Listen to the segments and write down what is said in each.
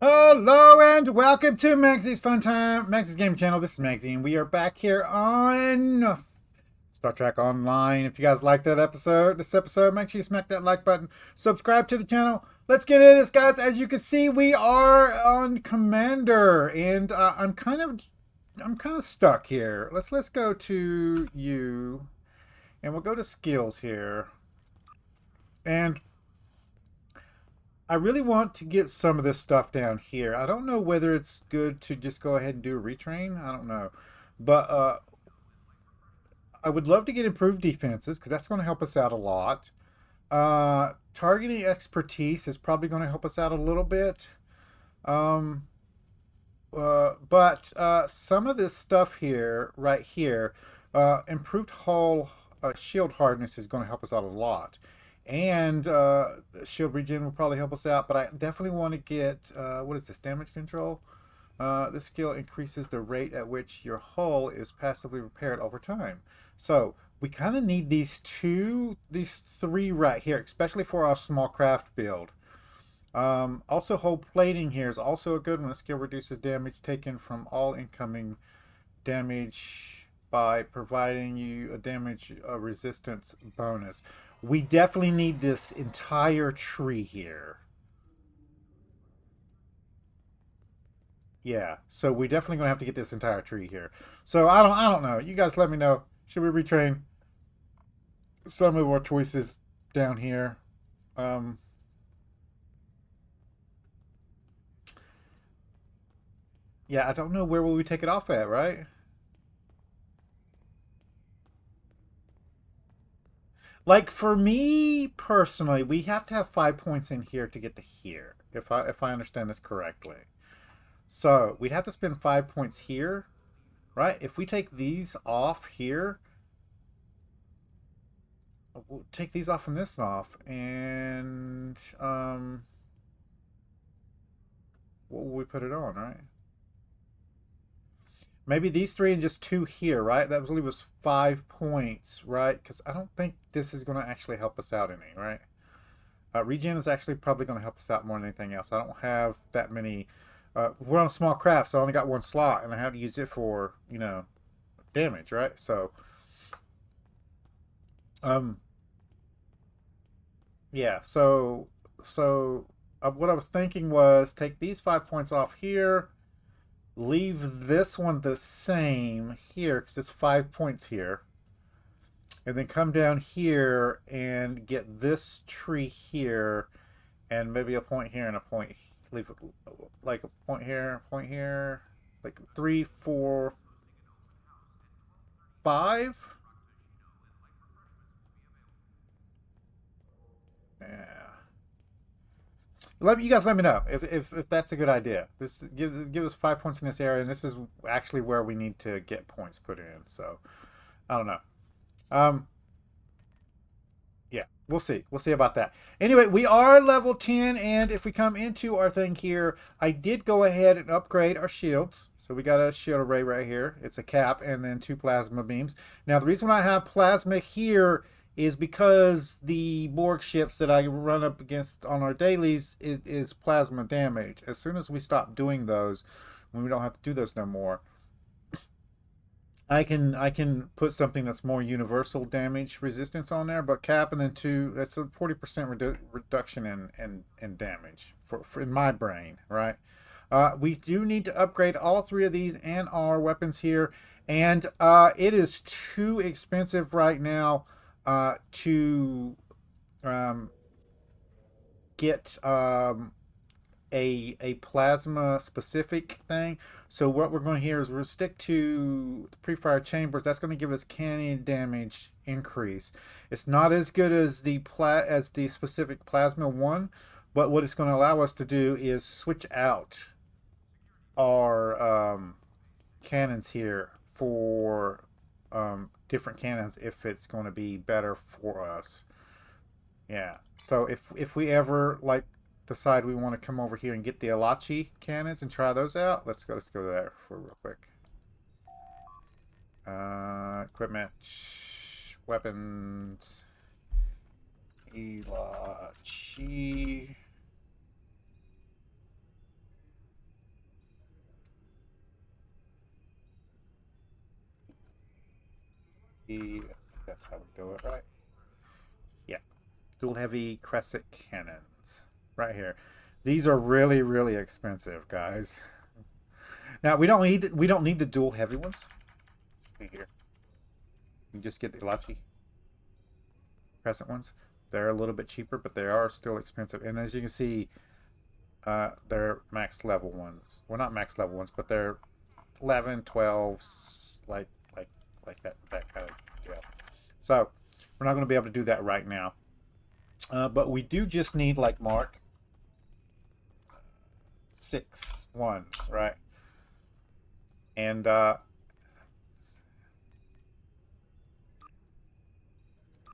Hello and welcome to Maggie's Fun Time, Maggie's Game Channel. This is Magzie, and we are back here on Star Trek Online. If you guys like this episode, make sure you smack that like button, subscribe to the channel. Let's get into this, guys. As you can see, we are on Commander, and I'm kind of stuck here. Let's go to you, and we'll go to skills here, and I really want to get some of this stuff down here. I don't know whether it's good to just go ahead and do a retrain. I don't know. But I would love to get improved defenses because that's going to help us out a lot. Targeting expertise is probably going to help us out a little bit. Um, but some of this stuff here, right here, improved hull shield hardness is going to help us out a lot. And shield regen will probably help us out, but I definitely want to get, what is this, damage control? This skill increases the rate at which your hull is passively repaired over time. So we kind of need these three right here, especially for our small craft build. Also, hull plating here is also a good one. The skill reduces damage taken from all incoming damage by providing you a damage resistance bonus. We definitely need this entire tree here. Yeah, so we definitely gonna have to get this entire tree here. So I don't know. You guys let me know. Should we retrain some of our choices down here? Um, yeah, I don't know where will we take it off at, right? Like for me personally, we have to have 5 points in here to get to here, if I understand this correctly. So we'd have to spend 5 points here, right? If we take these off here, we'll take these off and this off, and what will we put it on, right? Maybe these three and just two here, right? That really was 5 points, right? Because I don't think this is going to actually help us out any, right? Regen is actually probably going to help us out more than anything else. I don't have that many. We're on a small craft, so I only got one slot, and I have to use it for, damage, right? So, um, yeah. So what I was thinking was take these 5 points off here, leave this one the same here because it's 5 points here, and then come down here and get this tree here, and maybe a point here and a point. Leave it like a point here, like 3, 4, 5. Yeah. You guys let me know if that's a good idea. This give us 5 points in this area, and this is actually where we need to get points put in. So I don't know. Um, yeah, we'll see. We'll see about that. Anyway, we are level 10, and if we come into our thing here, I did go ahead and upgrade our shields. So we got a shield array right here. It's a cap and then 2 plasma beams. Now, the reason why I have plasma here is because the Borg ships that I run up against on our dailies is plasma damage. As soon as we stop doing those, when we don't have to do those no more, I can put something that's more universal damage resistance on there, but cap and then two, that's a 40% reduction in damage for in my brain, right? We do need to upgrade all three of these and our weapons here, and it is too expensive right now to um, get a plasma specific thing. So what we're going to here is we'll stick to the pre-fire chambers. That's going to give us cannon damage increase. It's not as good as the specific plasma one, but what it's going to allow us to do is switch out our cannons here for different cannons if it's going to be better for us. Yeah. So if we ever like decide we want to come over here and get the Alachi cannons and try those out, let's go there for real quick. Equipment, weapons, Elachi. That's how we do it, right? Yeah. Dual heavy crescent cannons. Right here. These are really, really expensive, guys. Now we don't need the dual heavy ones. Let's see here. You just get the Elachi crescent ones. They're a little bit cheaper, but they are still expensive. And as you can see, they're max level ones. Well, not max level ones, but they're 11, 12s, like that kind of deal. So we're not going to be able to do that right now. But we do just need like Mark 6 ones, right? And oh,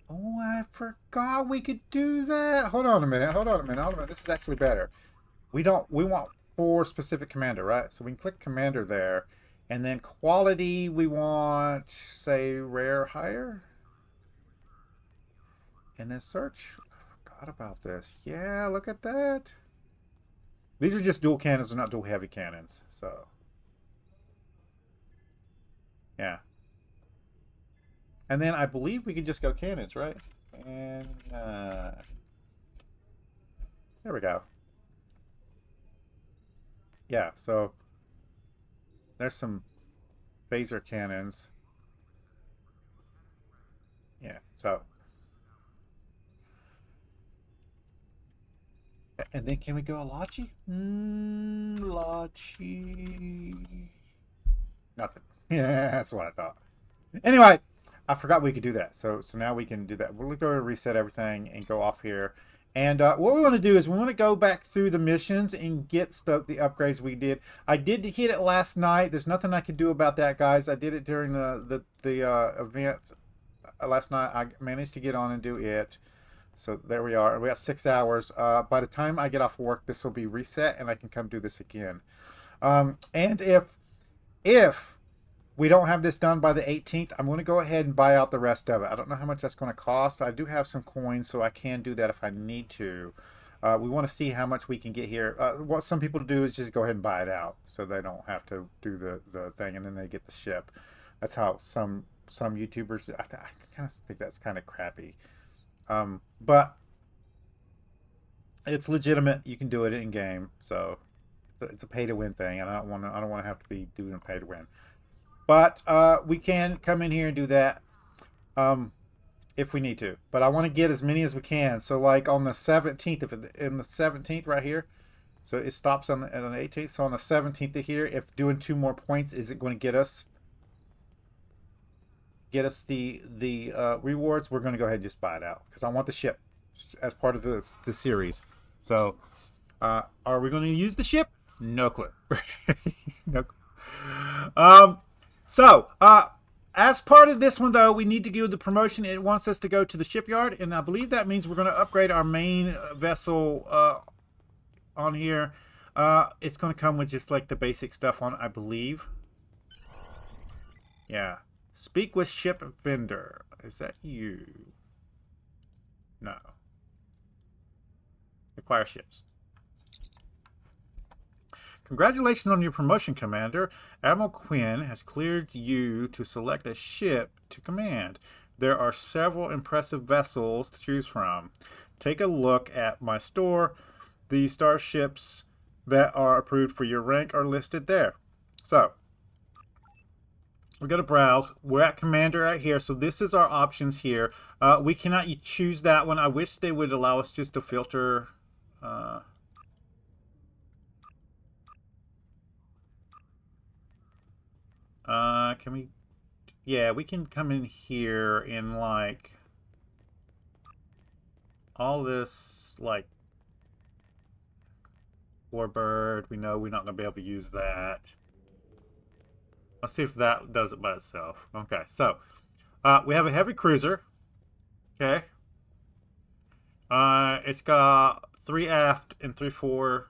I forgot we could do that. Hold on a minute. Hold on a minute. Hold on a minute. This is actually better. We want 4 specific commander, right? So we can click commander there. And then quality, we want, say, rare higher. And then search. I forgot about this. Yeah, look at that. These are just dual cannons, they're not dual heavy cannons. So, yeah. And then I believe we can just go cannons, right? And there we go. Yeah, so there's some phaser cannons. Yeah, so. And then can we go Elachi? Elachi. Nothing. Yeah, that's what I thought. Anyway, I forgot we could do that. So now we can do that. We'll go and reset everything and go off here. And what we want to do is we want to go back through the missions and get the upgrades we did. I did hit it last night. There's nothing I can do about that, guys. I did it during the event last night. I managed to get on and do it. So there we are. We got 6 hours. By the time I get off work, this will be reset and I can come do this again. And if we don't have this done by the 18th, I'm going to go ahead and buy out the rest of it. I don't know how much that's going to cost. I do have some coins, so I can do that if I need to. We want to see how much we can get here. What some people do is just go ahead and buy it out, so they don't have to do the thing, and then they get the ship. That's how some YouTubers. I kind of think that's kind of crappy. But it's legitimate. You can do it in game, so it's a pay to win thing, and I don't want to have to be doing a pay to win. But we can come in here and do that if we need to. But I want to get as many as we can. So like on the 17th, in the 17th right here, so it stops on the 18th. So on the 17th of here, if doing 2 more points isn't going to get us the rewards, we're going to go ahead and just buy it out because I want the ship as part of the series. So are we going to use the ship? No clue. No clue. So, as part of this one, though, we need to do the promotion. It wants us to go to the shipyard, and I believe that means we're going to upgrade our main vessel on here. It's going to come with just like the basic stuff on, I believe. Yeah. Speak with ship vendor. Is that you? No. Acquire ships. Congratulations on your promotion, Commander. Admiral Quinn has cleared you to select a ship to command. There are several impressive vessels to choose from. Take a look at my store. The starships that are approved for your rank are listed there. So, we're going to browse. We're at Commander right here. So this is our options here. We cannot choose that one. I wish they would allow us just to filter... can we? Yeah, we can come in here and like all this like Warbird. We know we're not gonna be able to use that. Let's see if that does it by itself. Okay, so we have a heavy cruiser. Okay. It's got 3 aft and 3 fore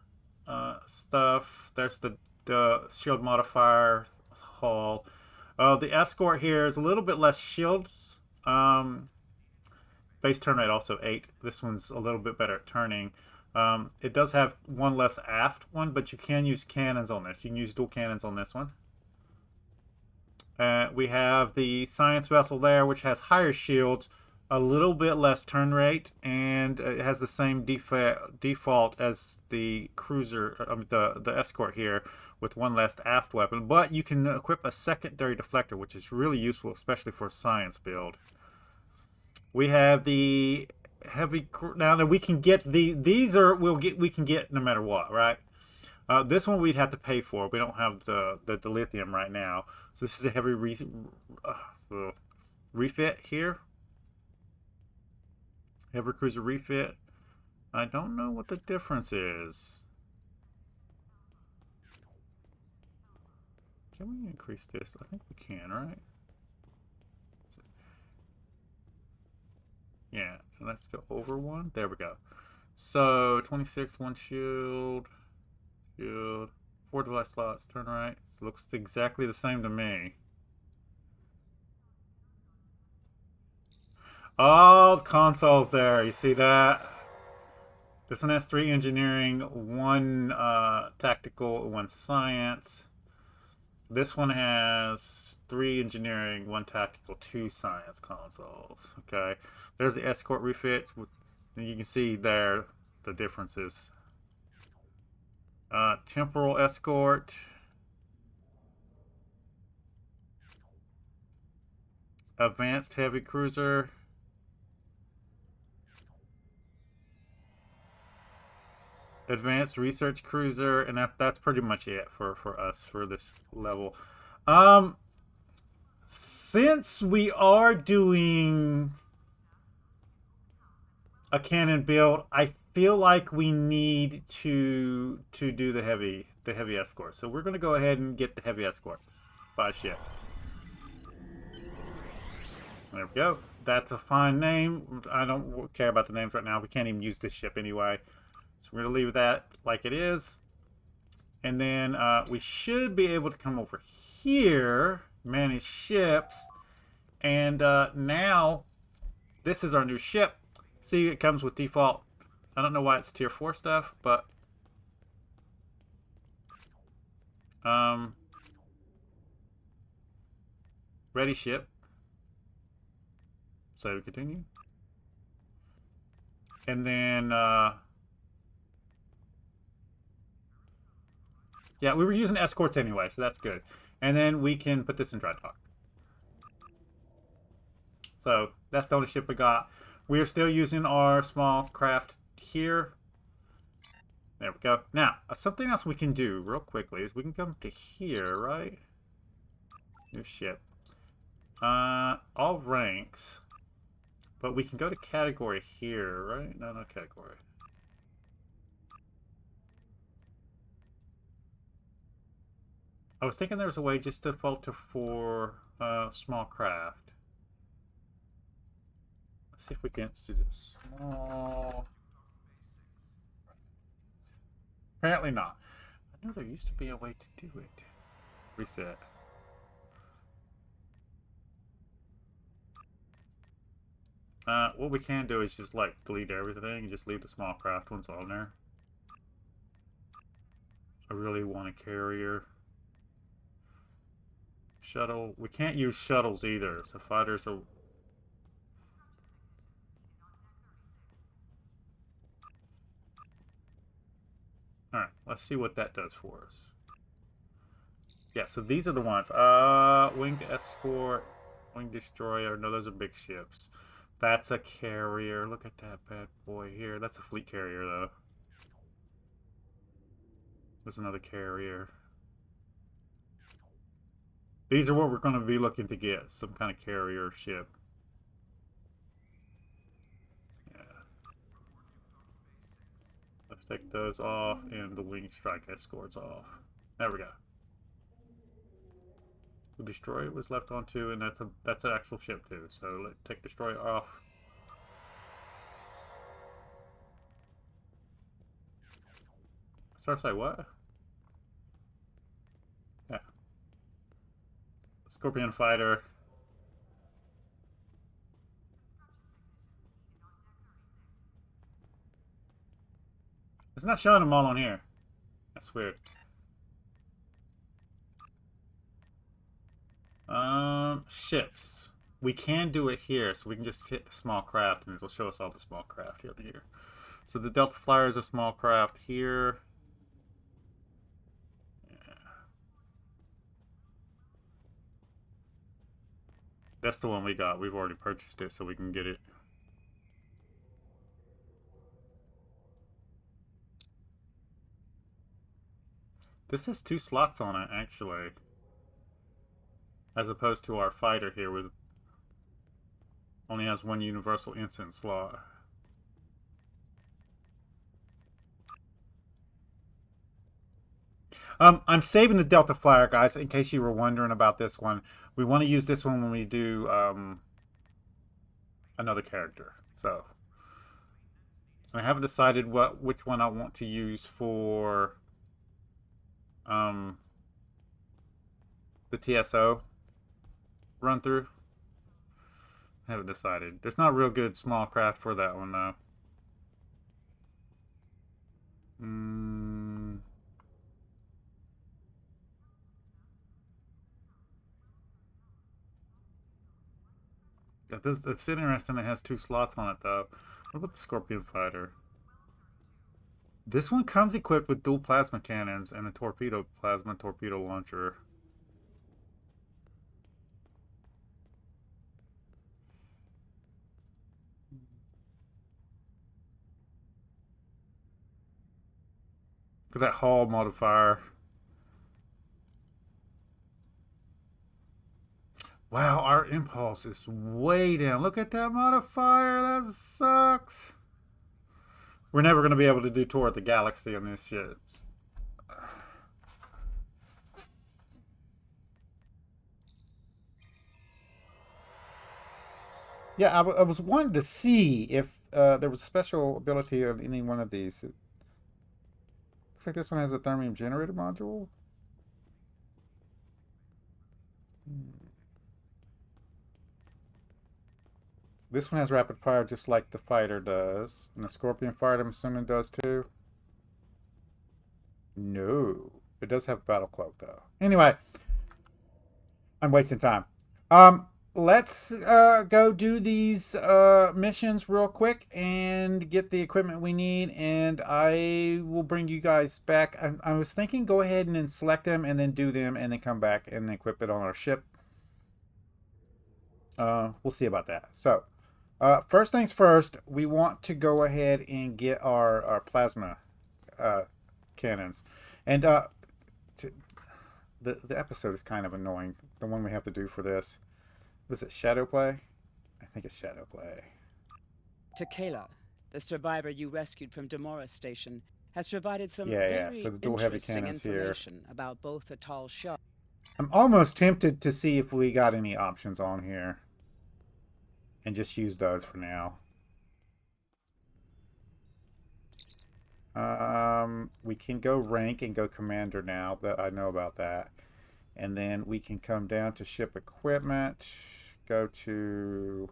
stuff. There's the shield modifier hull. The escort here is a little bit less shields. Base turn rate also 8. This one's a little bit better at turning. It does have 1 less aft one, but you can use cannons on this. You can use dual cannons on this one. We have the science vessel there, which has higher shields, a little bit less turn rate, and it has the same default as the cruiser, the escort here, with one less aft weapon. But you can equip a secondary deflector, which is really useful, especially for a science build. We have the heavy. Now that we can get these are we can get no matter what, right? This one we'd have to pay for. We don't have the lithium right now, so this is a heavy refit here. Heavy cruiser refit. I don't know what the difference is. Can we increase this? I think we can, right? Yeah, let's go over one. There we go. So 26, one shield, 4 device slots, turn right. It looks exactly the same to me. Oh, the console's there. You see that? This one has 3 engineering, 1 tactical, 1 science. This one has 3 engineering, 1 tactical, 2 science consoles. Okay. There's the escort refit. And you can see there the differences. Temporal escort. Advanced heavy cruiser. Advanced research cruiser, and that's pretty much it for us for this level. Since we are doing a cannon build, I feel like we need to do the heavy escort. So we're gonna go ahead and get the heavy escort by ship. There we go. That's a fine name. I don't care about the names right now. We can't even use this ship anyway. So we're going to leave that like it is. And then we should be able to come over here, manage ships. And now, this is our new ship. See, it comes with default. I don't know why it's tier 4 stuff, but... ready ship. So we continue. And then... yeah, we were using escorts anyway, so that's good. And then we can put this in dry dock. So that's the only ship we got. We are still using our small craft here. There we go. Now, something else we can do real quickly is we can come to here, right? New ship. All ranks. But we can go to category here, right? No, not category. I was thinking there was a way just to filter for small craft. Let's see if we can do this. Small. Apparently not. I know there used to be a way to do it. Reset. What we can do is just like delete everything and just leave the small craft ones on there. I really want a carrier. Shuttle. We can't use shuttles either, so fighters are... Alright, let's see what that does for us. Yeah, so these are the ones. Winged escort, winged destroyer. No, those are big ships. That's a carrier. Look at that bad boy here. That's a fleet carrier, though. There's another carrier. These are what we're going to be looking to get. Some kind of carrier ship. Yeah. Let's take those off and the winged strike escorts off. There we go. The destroyer was left on too, and that's an actual ship too. So let's take destroyer off. Start say what? Yeah. Scorpion fighter. It's not showing them all on here. That's weird. Ships. We can do it here, so we can just hit small craft and it'll show us all the small craft here. So the Delta Flyer is a small craft here. Yeah. That's the one we got. We've already purchased it, so we can get it. This has 2 slots on it, actually. As opposed to our fighter here, with only has 1 universal instant slot. I'm saving the Delta Flyer, guys, in case you were wondering about this one. We want to use this one when we do another character. So I haven't decided which one I want to use for the TSO run through. I haven't decided. There's not a real good small craft for that one though. It's interesting. It has 2 slots on it though. What about the Scorpion Fighter? This one comes equipped with dual plasma cannons and a plasma torpedo launcher. Look at that hull modifier. Wow, our impulse is way down. Look at that modifier. That sucks. We're never going to be able to do Tour of the Galaxy on this ship. Yeah, I was wanting to see if there was a special ability on any one of these. Looks like this one has a thermium generator module. This one has rapid fire just like the fighter does. And the Scorpion Fighter, I'm assuming, does too. No. It does have battle cloak though. Anyway, I'm wasting time. Let's go do these missions real quick and get the equipment we need, and I will bring you guys back. I was thinking go ahead and then select them and then do them and then come back and equip it on our ship. We'll see about that. So first things first, we want to go ahead and get our plasma cannons. And the episode is kind of annoying, the one we have to do for this. Was it Shadow Play? I think it's Shadow Play. Takela, the survivor you rescued from Demora Station, has provided some So the dual heavy interesting cannons information here. about both the tall shark. I'm almost tempted to see if we got any options on here and just use those for now. We can go rank and go commander now that I know about that. And then we can come down to ship equipment, go to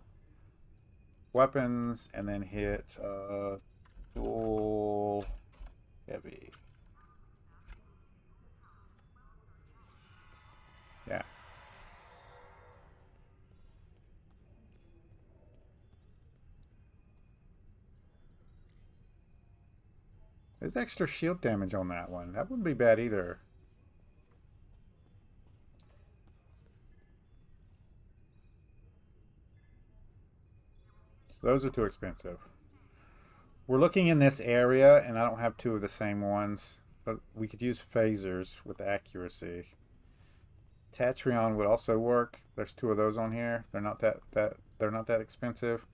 weapons, and then hit dual heavy. Yeah. There's extra shield damage on that one. That wouldn't be bad either. Those are too expensive. We're looking in this area, and I don't have 2 of the same ones. But we could use phasers with accuracy. Tatrion would also work. There's 2 of those on here. They're not that expensive.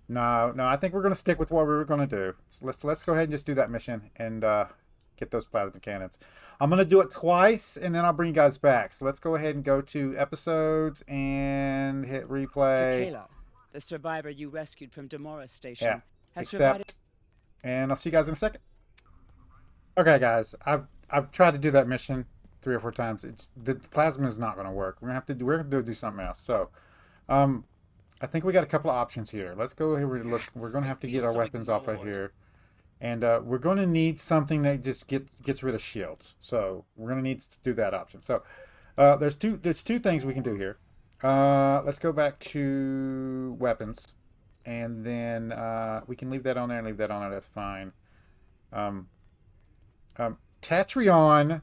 No, I think we're gonna stick with what we were gonna do. So let's go ahead and just do that mission and get those plasma cannons. I'm gonna do it twice, and then I'll bring you guys back. So let's go ahead and go to episodes and hit replay. Takela, the survivor you rescued from Demora Station, has provided. And I'll see you guys in a second. Okay, guys, I've tried to do that mission 3 or 4 times. The plasma is not gonna work. We're gonna do something else. So, I think we got a couple of options here. Let's go here and look. We're going to have to get our weapons off of here. And we're going to need something that just gets rid of shields. So we're going to need to do that option. So There's two things we can do here. Let's go back to weapons, and then we can leave that on there and leave that on there. That's fine. Um, Tatrion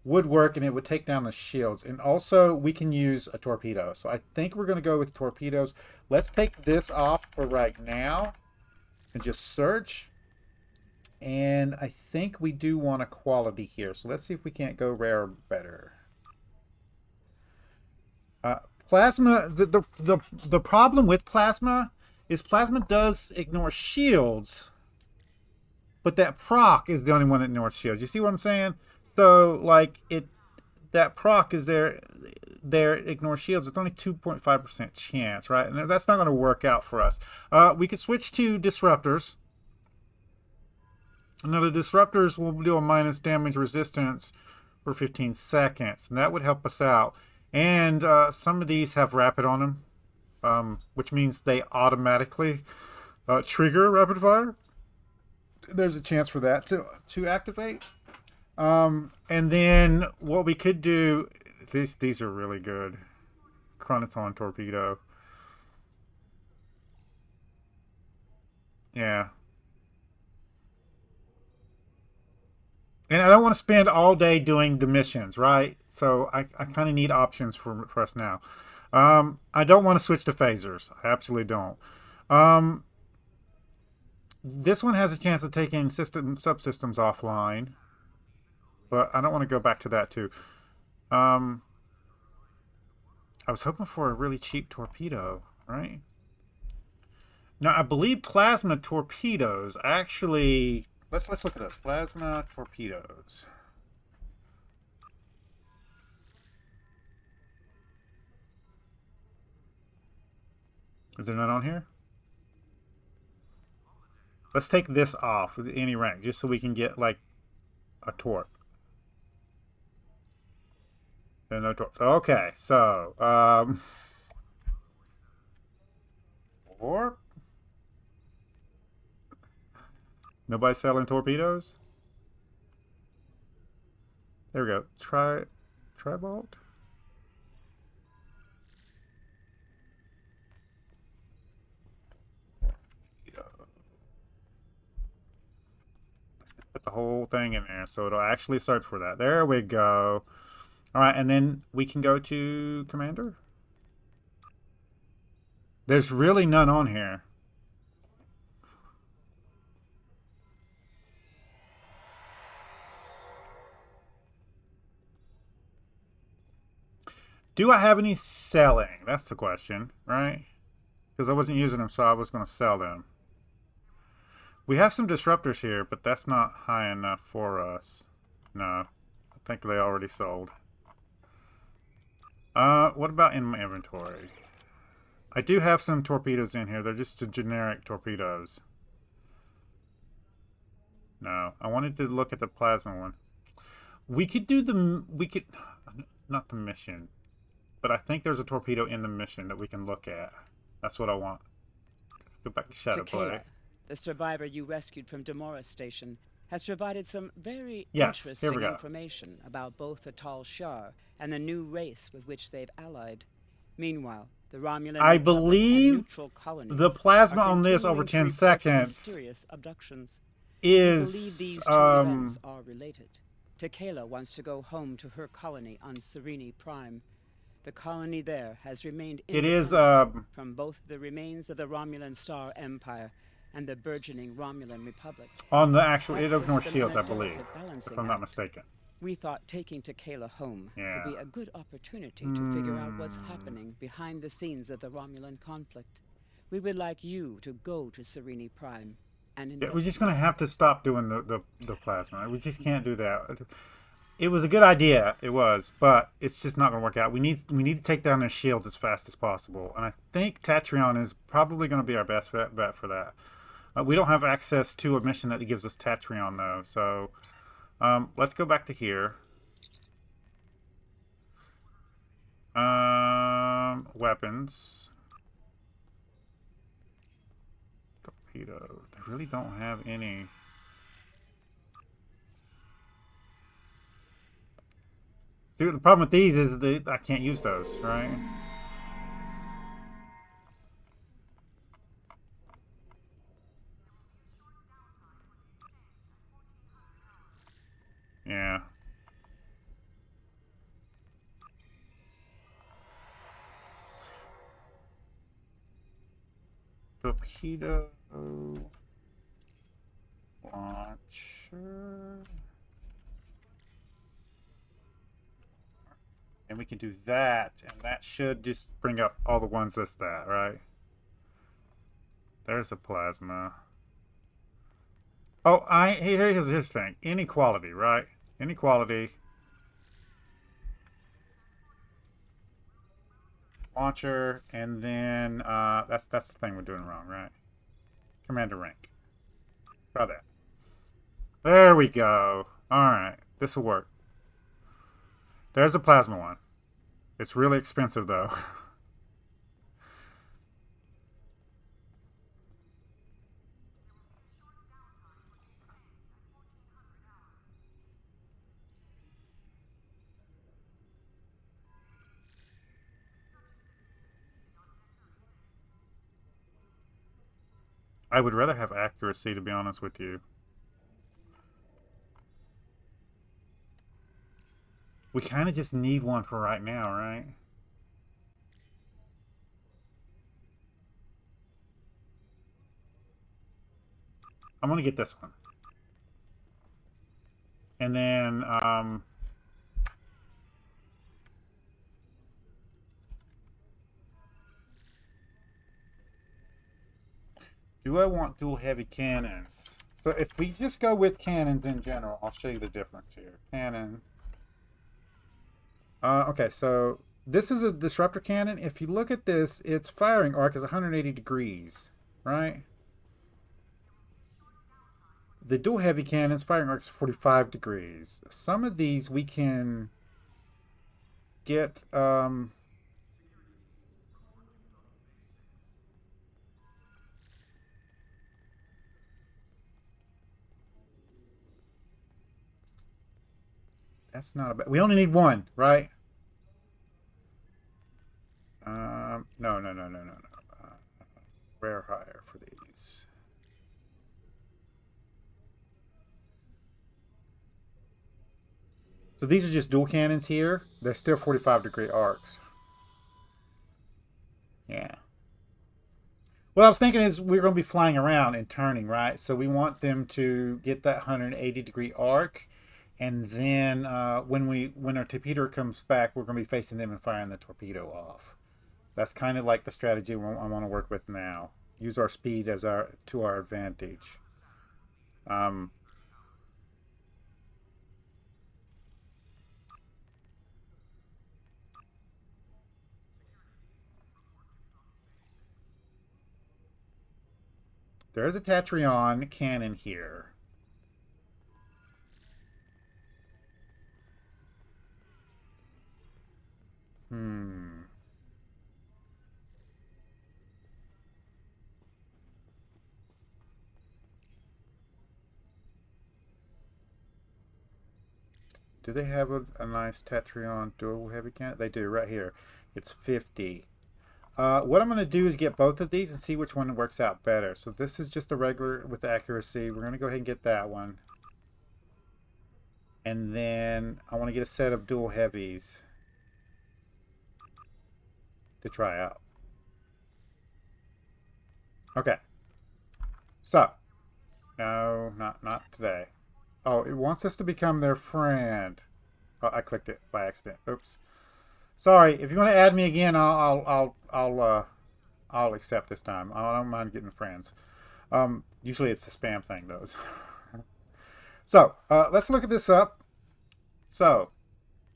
would work, and it would take down the shields. And also, we can use a torpedo. So I think we're going to go with torpedoes. Let's take this off for right now and just search. And I think we do want a quality here. So let's see if we can't go rare or better. Plasma, the problem with plasma is plasma does ignore shields, but that proc is the only one that ignores shields. You see what I'm saying? So like that proc is there ignore shields. It's only 2.5% chance, right? And that's not going to work out for us. We could switch to disruptors. Now the disruptors will do a minus damage resistance for 15 seconds, and that would help us out. And some of these have rapid on them, which means they automatically trigger rapid fire. There's a chance for that to activate. And then what we could do, these are really good. Chronoton torpedo. Yeah. And I don't want to spend all day doing the missions, right? So I kind of need options for us now. I don't want to switch to phasers. I absolutely don't. This one has a chance of taking subsystems offline. But I don't want to go back to that too. I was hoping for a really cheap torpedo, right? Now, I believe plasma torpedoes actually... Let's look at those. Plasma torpedoes. Is there none on here? Let's take this off with any rank, just so we can get, like, a torp. There are no torps. Okay, so, torp? Nobody selling torpedoes? There we go. Tribalt? Put the whole thing in there so it'll actually search for that. There we go. All right, and then we can go to Commander. There's really none on here. Do I have any selling? That's the question, right? Because I wasn't using them, so I was going to sell them. We have some disruptors here, but that's not high enough for us. No, I think they already sold. What about in my inventory? I do have some torpedoes in here. They're just the generic torpedoes. No, I wanted to look at the plasma one. We could do not the mission, but I think there's a torpedo in the mission that we can look at. That's what I want. Go back to Shadowplay. The survivor you rescued from Demora Station has provided some very Yes, interesting information about both the Tal Shar and the new race with which they've allied. Meanwhile, the Romulan I Republic believe and neutral colonies the plasma are on this over continuing 10 to report seconds mysterious abductions. is We believe these two events are related. Tequila wants to go home to her colony on Serene Prime. The colony there has remained independent from both the remains of the Romulan Star Empire and the burgeoning Romulan Republic. On the actual, it ignores shields, I believe, if I'm not mistaken. We thought taking Tequila home could be a good opportunity to figure out what's happening behind the scenes of the Romulan conflict. We would like you to go to Serene Prime and yeah, we're just going to have to stop doing the plasma. We just can't do that. It was a good idea, it was, but it's just not going to work out. We need to take down their shields as fast as possible, and I think Tatrion is probably going to be our best bet for that. We don't have access to a mission that gives us Tatrion, though, so let's go back to here. Weapons. Torpedo. They really don't have any. See, the problem with these is that I can't use those, right? Yeah. Torpedo launcher. And we can do that, and that should just bring up all the ones that's that, right? There's a plasma. Oh, here's his thing. Inequality, right? Inequality. Launcher, and then that's the thing we're doing wrong, right? Commander rank. Try that. There we go. Alright, this will work. There's a plasma one. It's really expensive though. I would rather have accuracy, to be honest with you. We kind of just need one for right now, right? I'm going to get this one. And then, do I want dual heavy cannons? So if we just go with cannons in general, I'll show you the difference here. Cannon. Okay, so this is a disruptor cannon. If you look at this, its firing arc is 180 degrees, right? The dual heavy cannon's firing arc is 45 degrees. Some of these we can get, that's not a bad. We only need one, right? No. Rare hire for these. So these are just dual cannons here. They're still 45-degree arcs. Yeah. What I was thinking is we're going to be flying around and turning, right? So we want them to get that 180-degree arc. And then when our torpedo comes back, we're going to be facing them and firing the torpedo off. That's kind of like the strategy I want to work with now. Use our speed as to our advantage. There is a Tatrion cannon here. Do they have a nice Tatrion dual heavy cannon? They do, right here. It's 50. What I'm going to do is get both of these and see which one works out better. So this is just a regular with accuracy. We're going to go ahead and get that one. And then I want to get a set of dual heavies to try out. Okay. So. No, not today. Oh, it wants us to become their friend. Oh, I clicked it by accident. Oops. Sorry. If you want to add me again, I'll accept this time. I don't mind getting friends. Usually it's the spam thing, though. So let's look at this up. So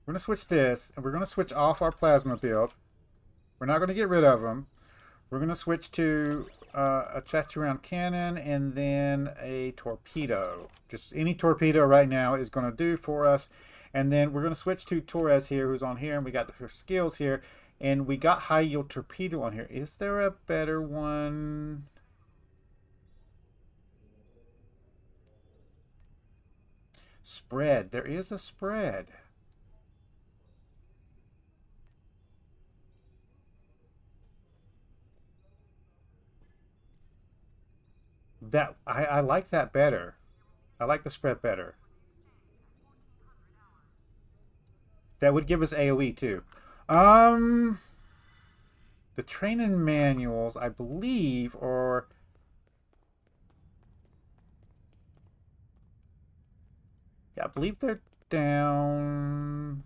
we're going to switch this, and we're going to switch off our plasma build. We're not going to get rid of them. We're going to switch to a Chaturang cannon and then a torpedo. Just any torpedo right now is going to do for us. And then we're going to switch to Torres here, who's on here, and we got her skills here. And we got high yield torpedo on here. Is there a better one? Spread. There is a spread. That I like that better. I like the spread better. That would give us AoE too. Um, the training manuals, I believe, or yeah, I believe they're downstairs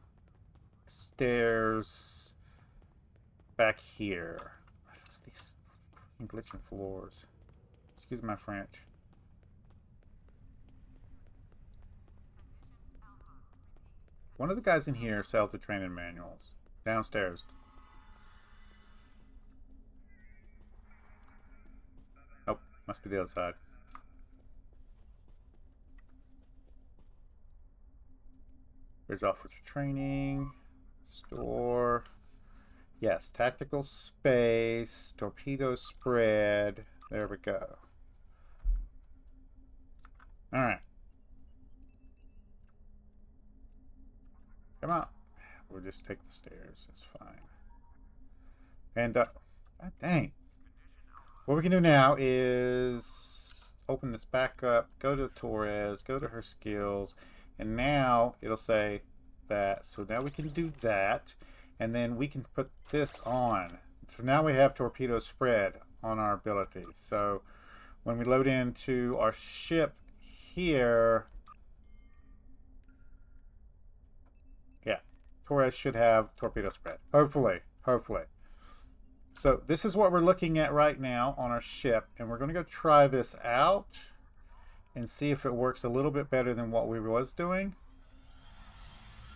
back here. These glitching floors. Excuse my French. One of the guys in here sells the training manuals. Downstairs. Nope, must be the other side. There's officer training. Store. Yes, tactical space. Torpedo spread. There we go. Alright. Come on. We'll just take the stairs. It's fine. And, God dang. What we can do now is open this back up, go to Torres, go to her skills, and now it'll say that. So now we can do that, and then we can put this on. So now we have torpedo spread on our ability. So when we load into our ship here, yeah, Torres should have torpedo spread. Hopefully. So this is what we're looking at right now on our ship, and we're going to go try this out and see if it works a little bit better than what we was doing.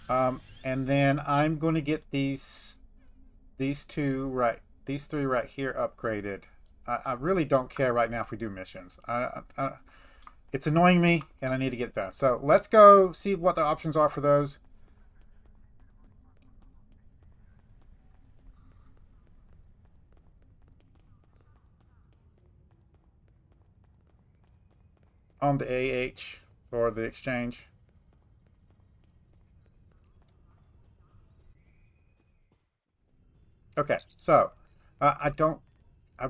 And then I'm going to get these three right here upgraded. I really don't care right now if we do missions. It's annoying me, and I need to get it done. So let's go see what the options are for those. On the AH or the exchange. Okay, so I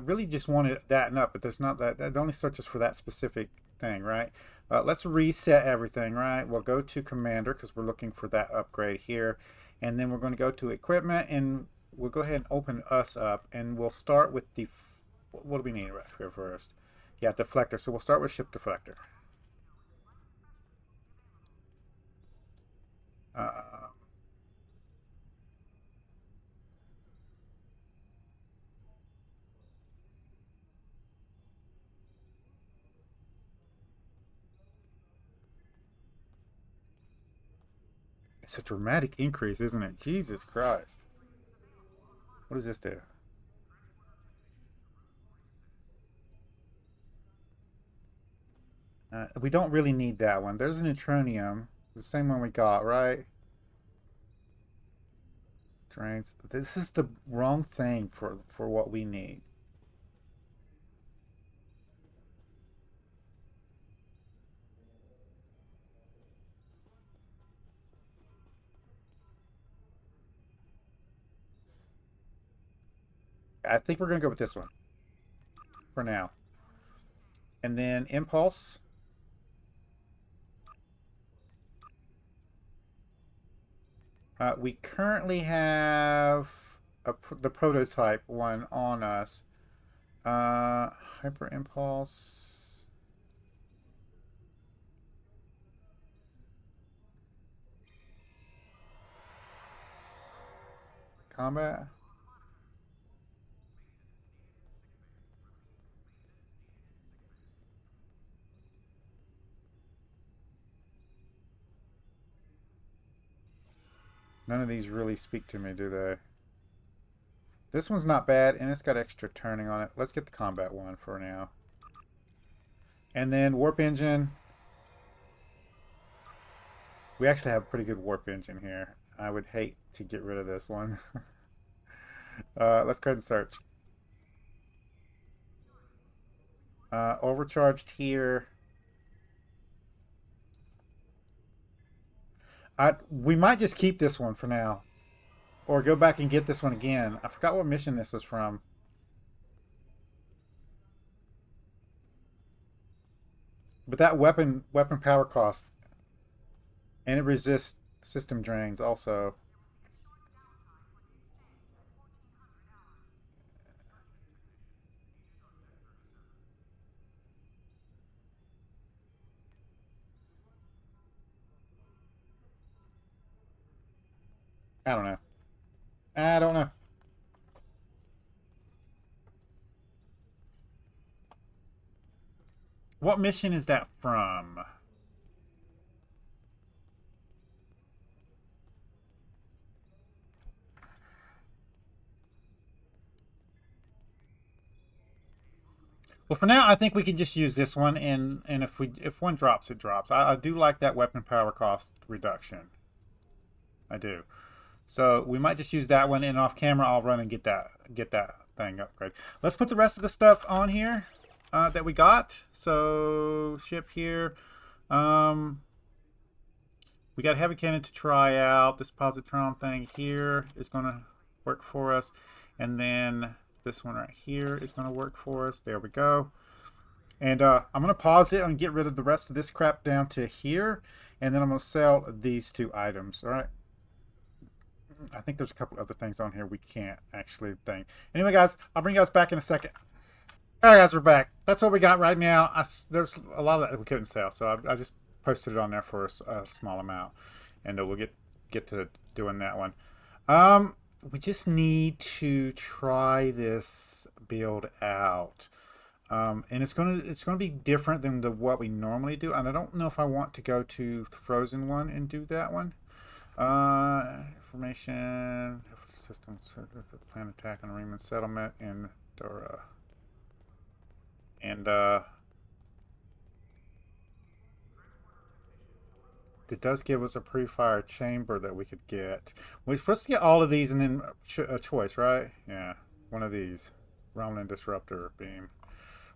really just wanted that and up, but there's not that. That only searches for that specific thing, right? Let's reset everything, right? We'll go to Commander because we're looking for that upgrade here, and then we're going to go to Equipment, and we'll go ahead and open us up, and we'll start with the. What do we need right here first? Yeah, deflector. So we'll start with ship deflector. It's a dramatic increase, isn't it? Jesus Christ. What does this do? We don't really need that one. There's an neutronium. The same one we got, right? Drains. This is the wrong thing for what we need. I think we're going to go with this one for now. And then impulse. We currently have the prototype one on us. Hyper impulse. Combat. None of these really speak to me, do they? This one's not bad, and it's got extra turning on it. Let's get the combat one for now. And then warp engine. We actually have a pretty good warp engine here. I would hate to get rid of this one. Let's go ahead and search. Overcharged here. We might just keep this one for now. Or go back and get this one again. I forgot what mission this is from. But that weapon power cost, and it resists system drains also. I don't know. I don't know. What mission is that from? Well, for now, I think we can just use this one, and if one drops, it drops. I do like that weapon power cost reduction. I do. So we might just use that one, and off camera, I'll run and get that thing upgrade. Let's put the rest of the stuff on here that we got. So ship here. We got heavy cannon to try out. This positron thing here is going to work for us, and then this one right here is going to work for us. There we go. And I'm going to pause it and get rid of the rest of this crap down to here. And then I'm going to sell these 2 items. All right. I think there's a couple other things on here we can't actually think. Anyway, guys, I'll bring you guys back in a second. All right, guys, we're back. That's what we got right now. There's a lot of that we couldn't sell. So I just posted it on there for a small amount. And we'll get to doing that one. We just need to try this build out, and it's gonna be different than what we normally do. And I don't know if I want to go to the frozen one and do that one. Information system plan attack on Riemann settlement in Dora, and it does give us a pre-fire chamber that we could get. We're supposed to get all of these and then a choice, right? Yeah, one of these. Romulan Disruptor Beam,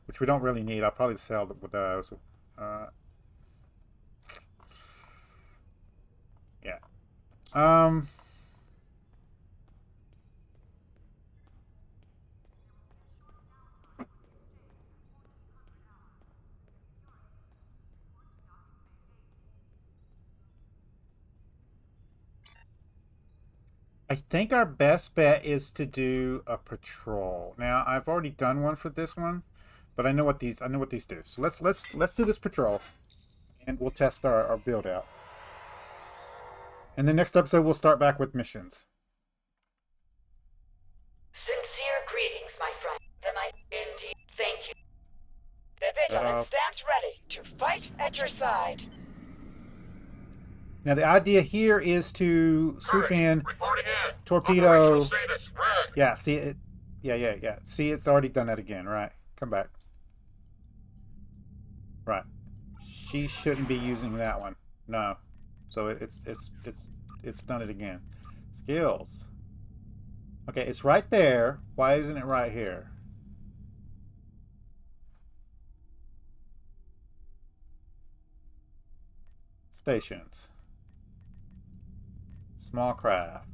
which we don't really need. I'll probably sell with those. Yeah. I think our best bet is to do a patrol. Now, I've already done one for this one, but I know what these do. So let's do this patrol, and we'll test our build out. And the next episode we'll start back with missions. Sincere greetings, my friend, and I indeed thank you. The Vigilant stands ready to fight at your side. Now the idea here is to swoop in, torpedo. Yeah, see it. Yeah. See, it's already done that again, right? Come back. Right. She shouldn't be using that one. No. So it's done it again. Skills. Okay, it's right there. Why isn't it right here? Stations. Small craft.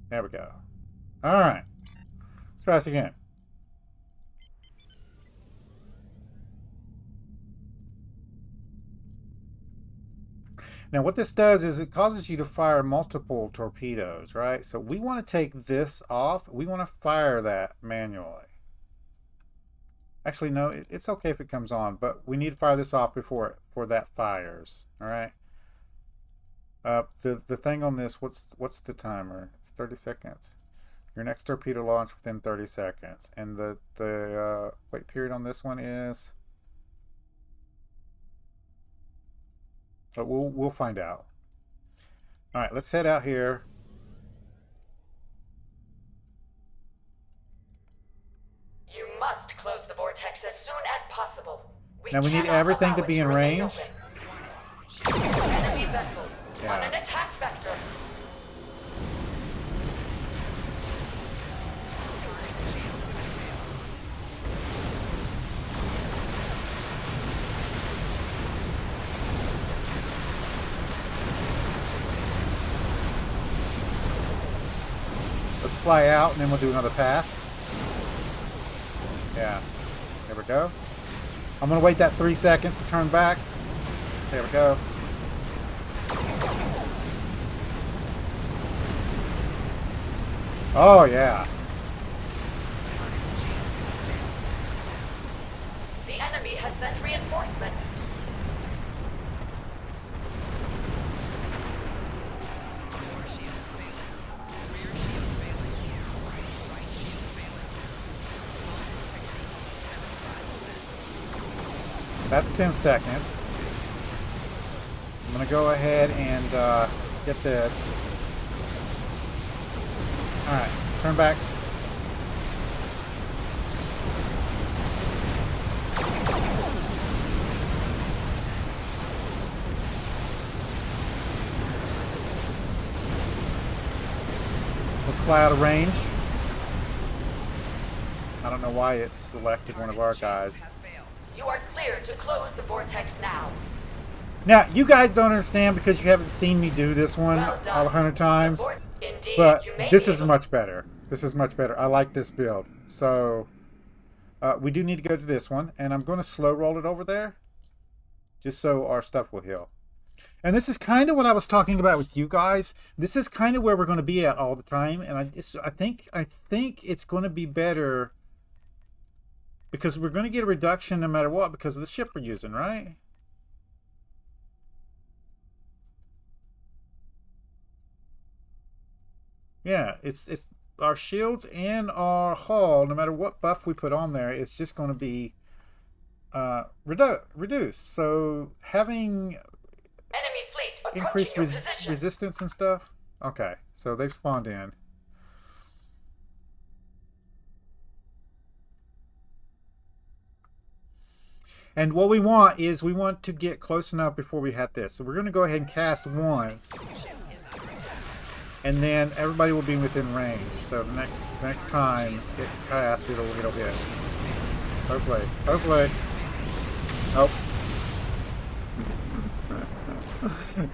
There we go. All right. Let's try this again. Now what this does is it causes you to fire multiple torpedoes, right? So we want to take this off. We want to fire that manually. Actually, no, it's okay if it comes on, but we need to fire this off before that fires. All right. The thing on this, what's the timer? It's 30 seconds. Your next torpedo launch within 30 seconds, and the wait period on this one is. But we'll find out. All right, let's head out here. You must close the vortex as soon as possible. Now we need everything to be in range. Enemy vessels on an attack vector. Let's fly out and then we'll do another pass. Yeah. There we go. I'm going to wait that 3 seconds to turn back. There we go. Oh, yeah. The enemy has sent reinforcements. That's 10 seconds. I'm going to go ahead and get this. Alright, turn back. Let's fly out of range. I don't know why it's selected one of our guys. You are clear to close the vortex now. Now, you guys don't understand because you haven't seen me do this one all 100 times. But this is much better. This is much better. I like this build. So, we do need to go to this one. And I'm going to slow roll it over there. Just so our stuff will heal. And this is kind of what I was talking about with you guys. This is kind of where we're going to be at all the time. And I think it's going to be better. Because we're going to get a reduction no matter what. Because of the ship we're using, right? Yeah, it's our shields and our hull, no matter what buff we put on there, it's just going to be reduced. So having Enemy fleet increased approaching your position. resistance and stuff. Okay, so they've spawned in. And what we want is we want to get close enough before we hit this. So we're going to go ahead and cast once. And then everybody will be within range. So the next time it casts, it'll hit. Hopefully. Hopefully. Nope.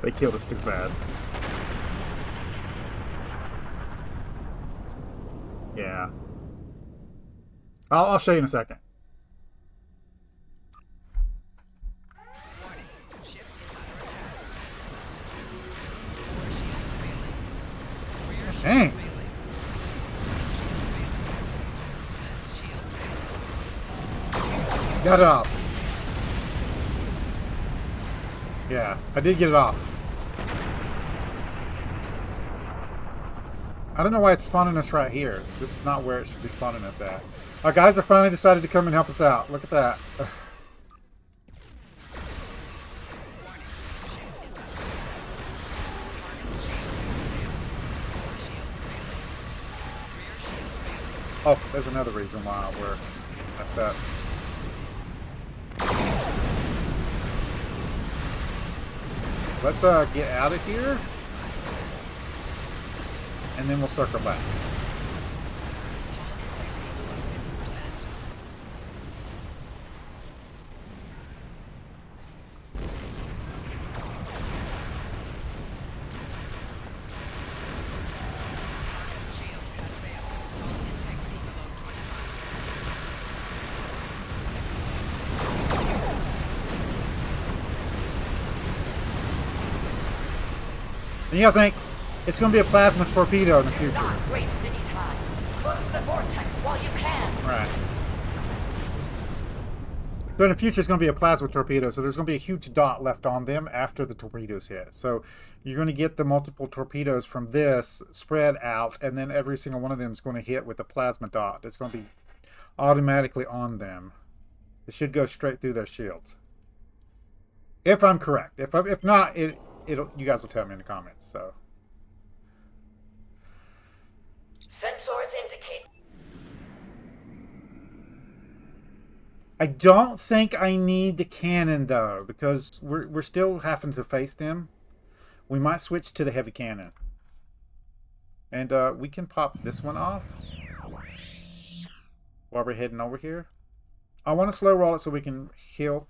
They killed us too fast. Yeah. I'll show you in a second. Dang. Got it off. Yeah, I did get it off. I don't know why it's spawning us right here. This is not where it should be spawning us at. Our guys have finally decided to come and help us out. Look at that. Oh, there's another reason why we're messed up. Let's get out of here. And then we'll circle back. And you gotta think, it's going to be a plasma torpedo in the future. Not waste any time. Close the vortex while you can. Right. So in the future, it's going to be a plasma torpedo, so there's going to be a huge dot left on them after the torpedoes hit. So you're going to get the multiple torpedoes from this spread out, and then every single one of them is going to hit with a plasma dot. It's going to be automatically on them. It should go straight through their shields. If I'm correct. If not, you guys will tell me in the comments. So Sensors indicate. I don't think I need the cannon though, because we're still having to face them. We might switch to the heavy cannon, and we can pop this one off while we're heading over here. I want to slow roll it so we can heal.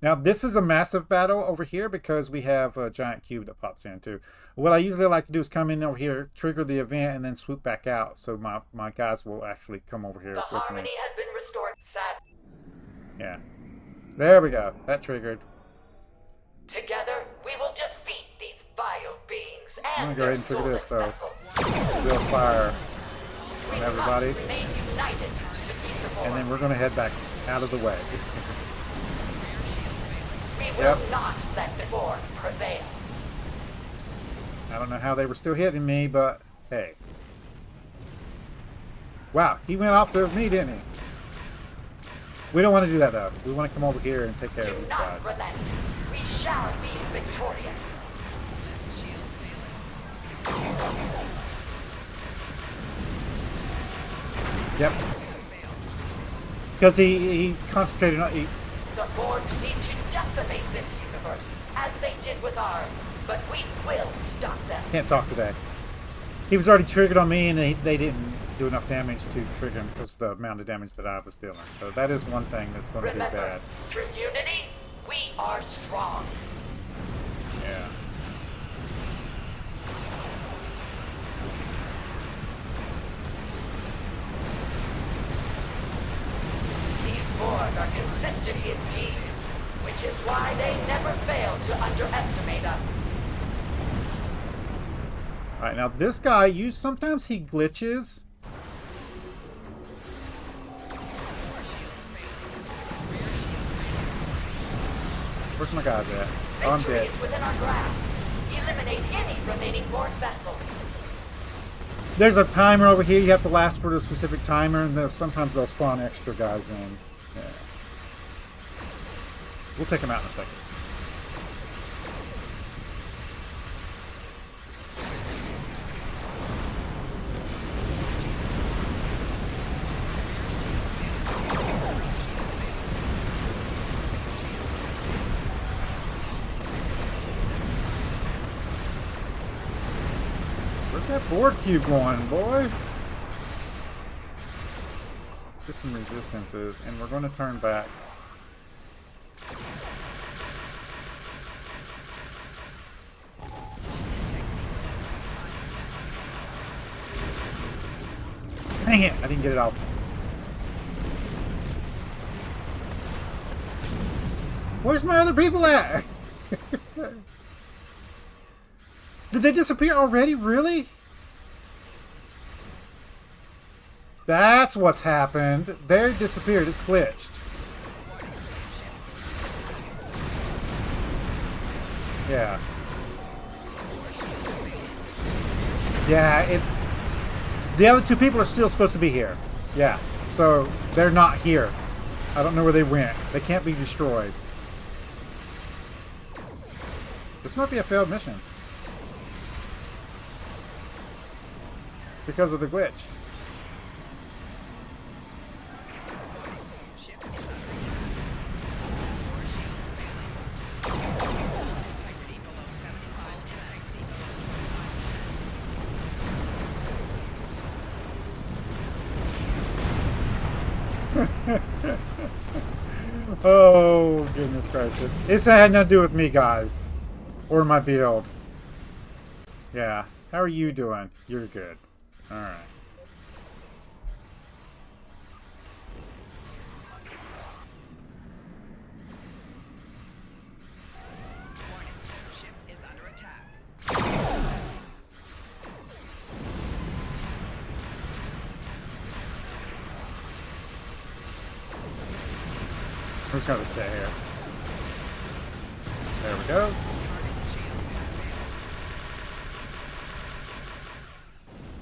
Now, this is a massive battle over here because we have a giant cube that pops in too. What I usually like to do is come in over here, trigger the event, and then swoop back out. So my guys will actually come over here The with harmony me. has been restored. Sad. Yeah. There we go. That triggered. Together, we will defeat these vile beings I'm and going to go ahead and trigger their this, so vessel. we'll fire on everybody. Remain united to defeat the And Borg. then we're going to head back out of the way. We will Yep. not let the Borg prevail. I don't know how they were still hitting me, but hey. Wow, he went off to me, didn't he? We don't want to do that, though. We want to come over here and take care Do of these not guys. relent. We shall be victorious. Yep. Because he concentrated on... The Borg seem to decimate this universe, as they did with ours, but we will stop them. Can't talk today. He was already triggered on me, and they didn't do enough damage to trigger him because of the amount of damage that I was dealing. So that is one thing that's going to be Remember, bad. through unity, we are strong. Yeah. These Borg are consistent indeed, which is why they never fail to underestimate us. Alright, now this guy, sometimes he glitches. Where's my guys at? Oh, I'm Victory dead. is within our grasp. Eliminate any remaining Borg vessels. There's a timer over here. You have to last for the specific timer, and sometimes they'll spawn extra guys in. Yeah. We'll take them out in a second. Where's that board cube going, boy? Get some resistances, and we're going to turn back. Dang it! I didn't get it out. Where's my other people at? Did they disappear already? Really? That's what's happened. They disappeared. It's glitched. Yeah. Yeah, it's... The other two people are still supposed to be here. Yeah. So, they're not here. I don't know where they went. They can't be destroyed. This might be a failed mission. Because of the glitch. Oh, goodness gracious. This had nothing to do with me, guys. Or my build. Yeah. How are you doing? You're good. Alright. Ship is under attack. Who's going to stay here? There we go.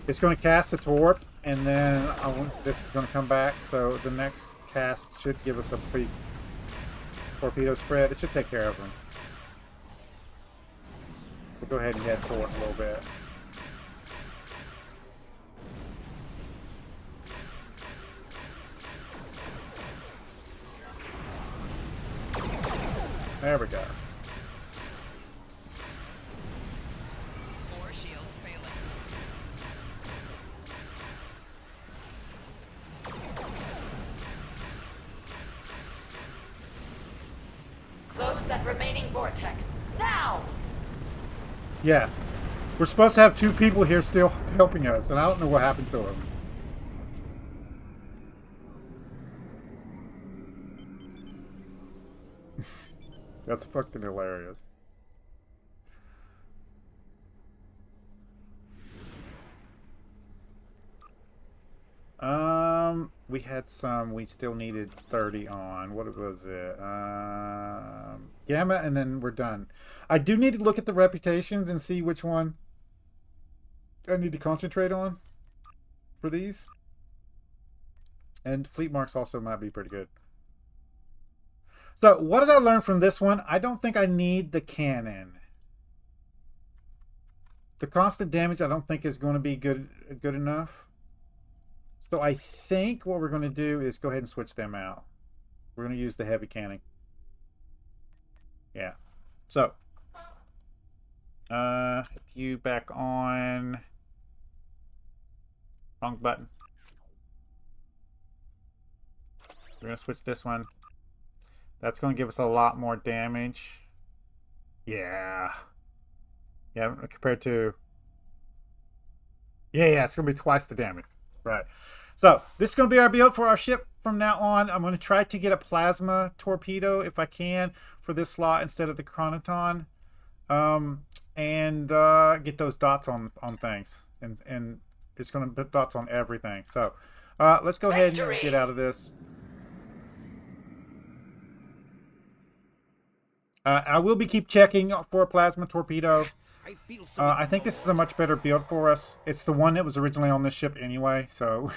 It's going to cast a torp, and then this is going to come back, so the next cast should give us a pretty torpedo spread. It should take care of them. We'll go ahead and head for it a little bit. There we go. Four shields failing. Yeah. We're supposed to have 2 people here still helping us, and I don't know what happened to them. That's fucking hilarious. We had some, we still needed 30 on. What was it? Gamma, and then we're done. I do need to look at the reputations and see which one I need to concentrate on for these. And fleet marks also might be pretty good. So, what did I learn from this one? I don't think I need the cannon. The constant damage I don't think is going to be good enough. So I think what we're going to do is go ahead and switch them out. We're going to use the heavy cannon. Yeah. So, if you back on, wrong button. We're going to switch this one. That's going to give us a lot more damage. Yeah. Yeah, compared to... Yeah, it's going to be twice the damage. Right. So, this is going to be our build for our ship from now on. I'm going to try to get a plasma torpedo, if I can, for this slot instead of the chronoton. And get those dots on things. And it's going to put dots on everything. So, let's go ahead and get out of this. I will keep checking for a plasma torpedo. I think this is a much better build for us. It's the one that was originally on this ship anyway, so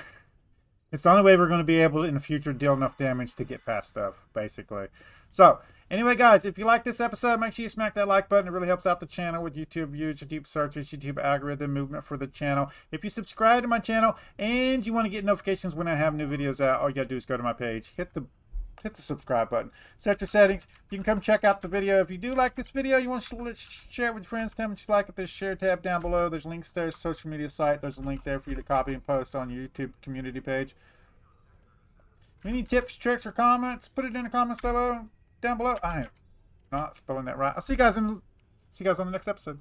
it's the only way we're going to be able to, in the future, deal enough damage to get past stuff, basically. So, anyway, guys, if you like this episode, make sure you smack that like button. It really helps out the channel with YouTube views, YouTube searches, YouTube algorithm movement for the channel. If you subscribe to my channel and you want to get notifications when I have new videos out, all you got to do is go to my page, hit the subscribe button, set your settings. You can come check out the video. If you do like this video, you want to share it with your friends, tell them what you like it. There's a share tab down below. There's links there, social media site. There's a link there for you to copy and post on your YouTube community page. Any tips, tricks, or comments, put it in the comments down below. I am not spelling that right. I'll see you guys on the next episode.